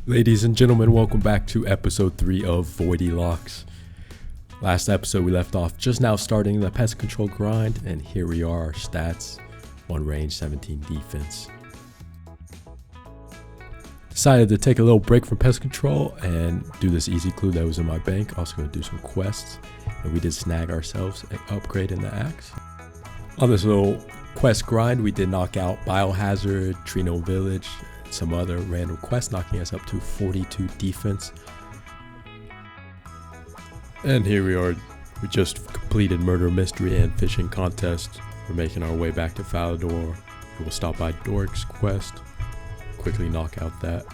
Ladies and gentlemen, welcome back to episode 3 of Voidilocks. Last episode we left off just now starting the pest control grind, and here we are, our stats: 1 range, 17 defense. Decided to take a little break from pest control and do this easy clue that was in my bank. Also going to do some quests, and we did snag ourselves an upgrade in the axe. On this little quest grind, we did knock out Biohazard, Trino Village, some other random quests, knocking us up to 42 defense. And here we are. We just completed Murder Mystery and Fishing Contest. We're making our way back to Falador. We will stop by Doric's quest, quickly knock out that.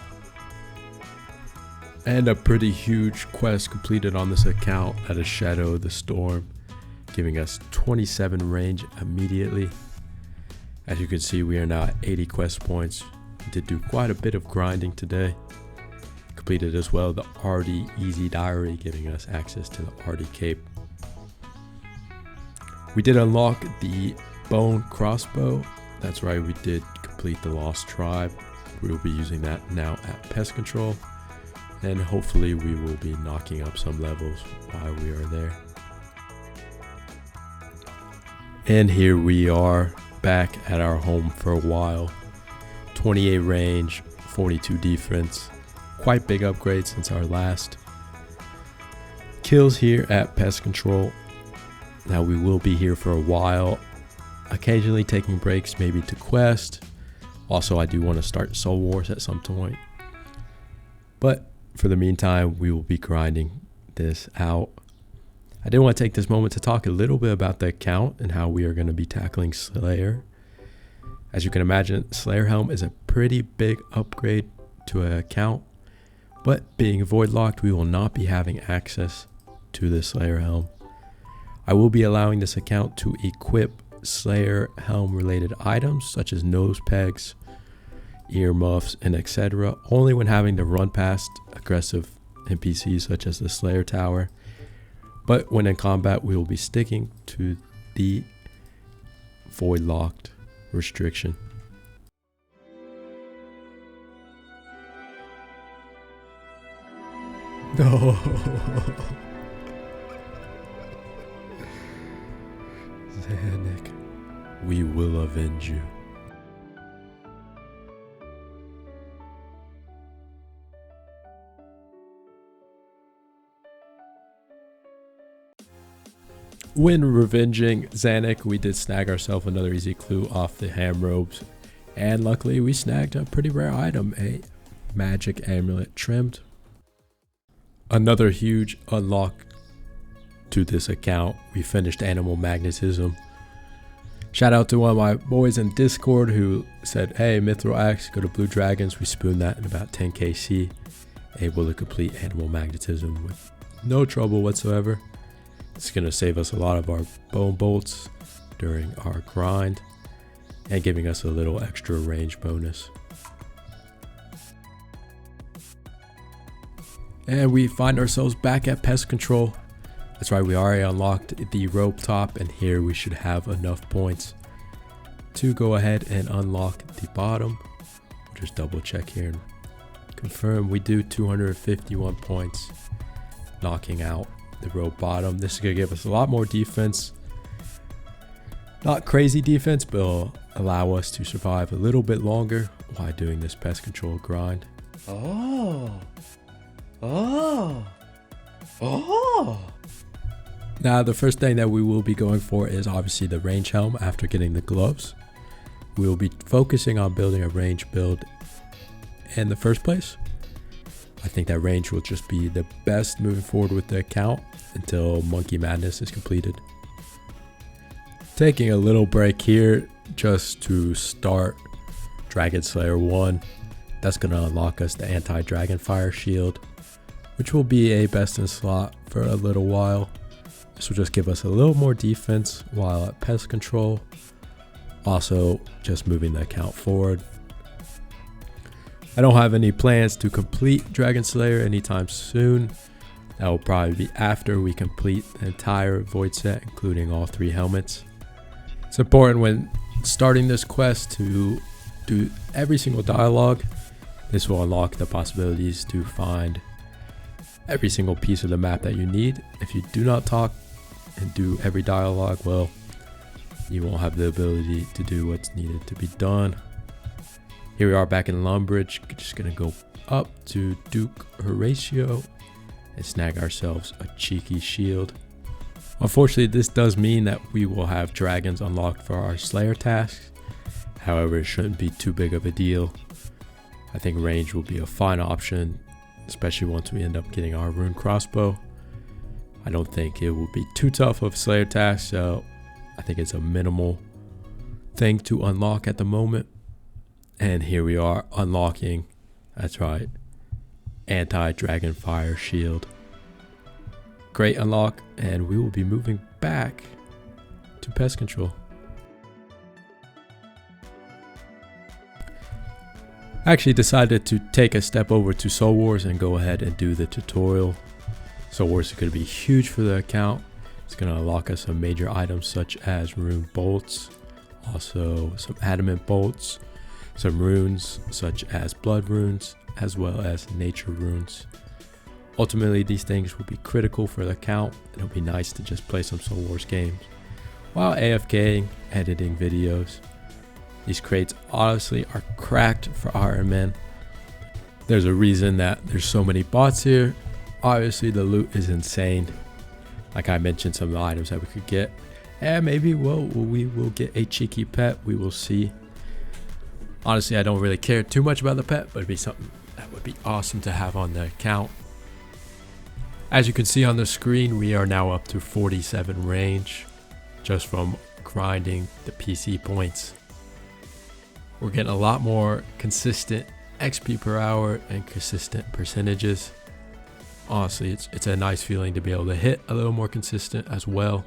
And a pretty huge quest completed on this account at a Shadow of the Storm, giving us 27 range immediately. As you can see, we are now at 80 quest points. We did do quite a bit of grinding today. Completed as well the Artie Easy Diary, giving us access to the Artie Cape. We did unlock the Bone Crossbow. That's right, we did complete the Lost Tribe. We will be using that now at Pest Control. And hopefully we will be knocking up some levels while we are there. And here we are back at our home for a while. 28 range, 42 defense. Quite big upgrade since our last kills here at Pest Control. Now we will be here for a while, occasionally taking breaks maybe to quest. Also, I do want to start Soul Wars at some point. But for the meantime, we will be grinding this out. I did want to take this moment to talk a little bit about the account and how we are going to be tackling Slayer. As you can imagine, Slayer Helm is a pretty big upgrade to an account, but being void locked, we will not be having access to the Slayer Helm. I will be allowing this account to equip Slayer Helm related items such as nose pegs, ear muffs, and etc. only when having to run past aggressive NPCs such as the Slayer Tower. But when in combat, we will be sticking to the void locked restriction. No. Zanuck, we will avenge you. When revenging Zanuck, we did snag ourselves another easy clue off the ham robes, and luckily we snagged a pretty rare item, a magic amulet trimmed. Another huge unlock to this account, we finished animal magnetism. Shout out to one of my boys in Discord who said, hey, Mithril Axe, go to Blue Dragons. We spooned that in about 10 KC, able to complete animal magnetism with no trouble whatsoever. It's going to save us a lot of our bone bolts during our grind and giving us a little extra range bonus. And we find ourselves back at Pest Control. That's right, we already unlocked the rope top, and here we should have enough points to go ahead and unlock the bottom. We'll just double check here and confirm we do 251 points knocking out the rope bottom. This is going to give us a lot more defense. Not crazy defense, but it'll allow us to survive a little bit longer while doing this Pest Control grind. Now, the first thing that we will be going for is obviously the range helm after getting the gloves. We will be focusing on building a range build in the first place. I think that range will just be the best moving forward with the account until Monkey Madness is completed. Taking a little break here just to start Dragon Slayer 1. That's going to unlock us the anti-dragon fire shield, which will be a best in slot for a little while. This will just give us a little more defense while at Pest Control. Also, just moving the account forward. I don't have any plans to complete Dragon Slayer anytime soon. That will probably be after we complete the entire Void set, including all 3 helmets. It's important when starting this quest to do every single dialogue This will unlock the possibilities to find every single piece of the map that you need. If you do not talk and do every dialogue, well, you won't have the ability to do what's needed to be done. Here we are back in Lumbridge. Just gonna go up to Duke Horatio and snag ourselves a cheeky shield. Unfortunately, this does mean that we will have dragons unlocked for our Slayer tasks. However, it shouldn't be too big of a deal. I think range will be a fine option, especially once we end up getting our rune crossbow. I don't think it will be too tough of Slayer task, so I think it's a minimal thing to unlock at the moment. And here we are unlocking, that's right, anti-dragon fire shield. Great unlock, and we will be moving back to pest control. I actually decided to take a step over to Soul Wars and go ahead and do the tutorial. Soul Wars is going to be huge for the account. It's going to unlock us some major items such as rune bolts, also some adamant bolts, some runes such as blood runes, as well as nature runes. Ultimately, these things will be critical for the account. It'll be nice to just play some Soul Wars games while AFKing, editing videos. These crates honestly are cracked for IronMan. There's a reason that there's so many bots here. Obviously, the loot is insane. Like I mentioned, some of the items that we could get. And maybe we will get a cheeky pet. We will see. Honestly, I don't really care too much about the pet, but it'd be something that would be awesome to have on the account. As you can see on the screen, we are now up to 47 range just from grinding the PC points. We're getting a lot more consistent XP per hour and consistent percentages. Honestly, it's a nice feeling to be able to hit a little more consistent as well.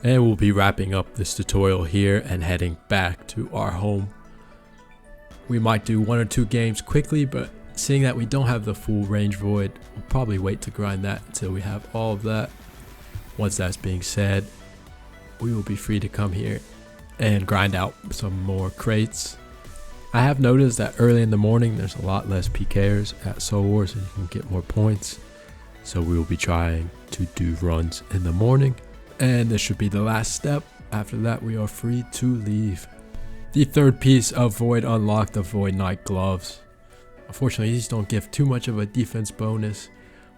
And we'll be wrapping up this tutorial here and heading back to our home. We might do 1 or 2 games quickly, but seeing that we don't have the full range void, we'll probably wait to grind that until we have all of that. Once that's being said, we will be free to come here and grind out some more crates. I have noticed that early in the morning there's a lot less PKers at Soul Wars and you can get more points. So we will be trying to do runs in the morning. And this should be the last step. After that we are free to leave. The third piece of Void unlocked, the Void Knight gloves. Unfortunately, these don't give too much of a defense bonus.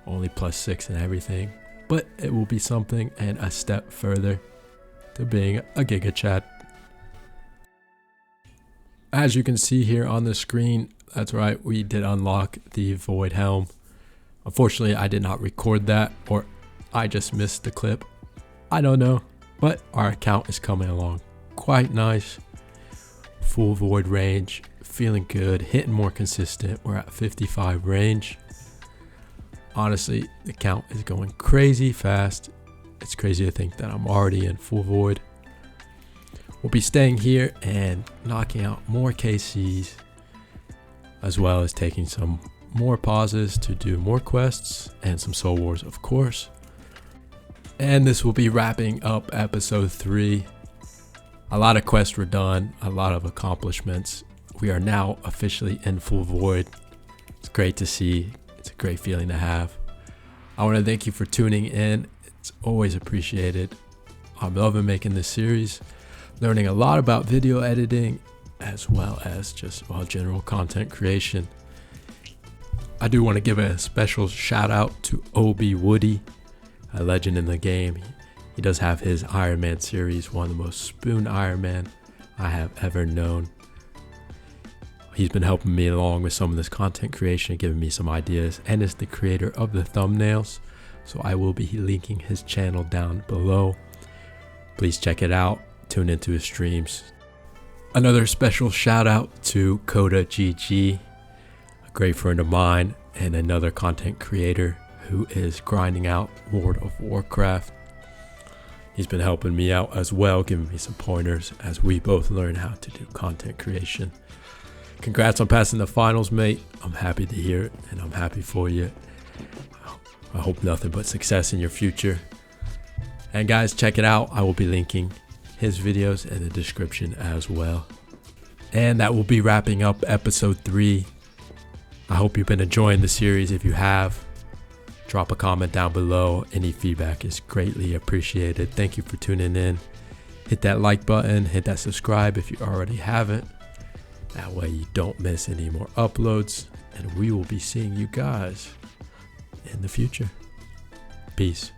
Only +6 and everything. But it will be something and a step further to being a Giga Chad. As you can see here on the screen, that's right, we did unlock the Void Helm. Unfortunately, I did not record that, or I just missed the clip. I don't know, but our account is coming along quite nice. Full Void range, feeling good, hitting more consistent. We're at 55 range. Honestly, the count is going crazy fast. It's crazy to think that I'm already in full Void. We'll be staying here and knocking out more KCs, as well as taking some more pauses to do more quests and some Soul Wars, of course. And this will be wrapping up episode 3. A lot of quests were done, a lot of accomplishments. We are now officially in full Void. It's great to see. It's a great feeling to have. I want to thank you for tuning in. It's always appreciated. I'm loving making this series. Learning a lot about video editing as well as just general content creation. I do want to give a special shout out to Obi Woody, a legend in the game. He does have his IronMan series, one of the most spoon IronMan I have ever known. He's been helping me along with some of this content creation, giving me some ideas, and is the creator of the thumbnails. So I will be linking his channel down below. Please check it out. Tune into his streams. Another special shout out to Coda GG, a great friend of mine and another content creator who is grinding out World of Warcraft. He's been helping me out as well, giving me some pointers as we both learn how to do content creation. Congrats on passing the finals, mate. I'm happy to hear it and I'm happy for you. I hope nothing but success in your future. And guys, check it out. I will be linking his videos in the description as well. And that will be wrapping up episode 3. I hope you've been enjoying the series. If you have, drop a comment down below. Any feedback is greatly appreciated. Thank you for tuning in. Hit that like button, hit that subscribe if you already haven't. That way you don't miss any more uploads, and we will be seeing you guys in the future. Peace.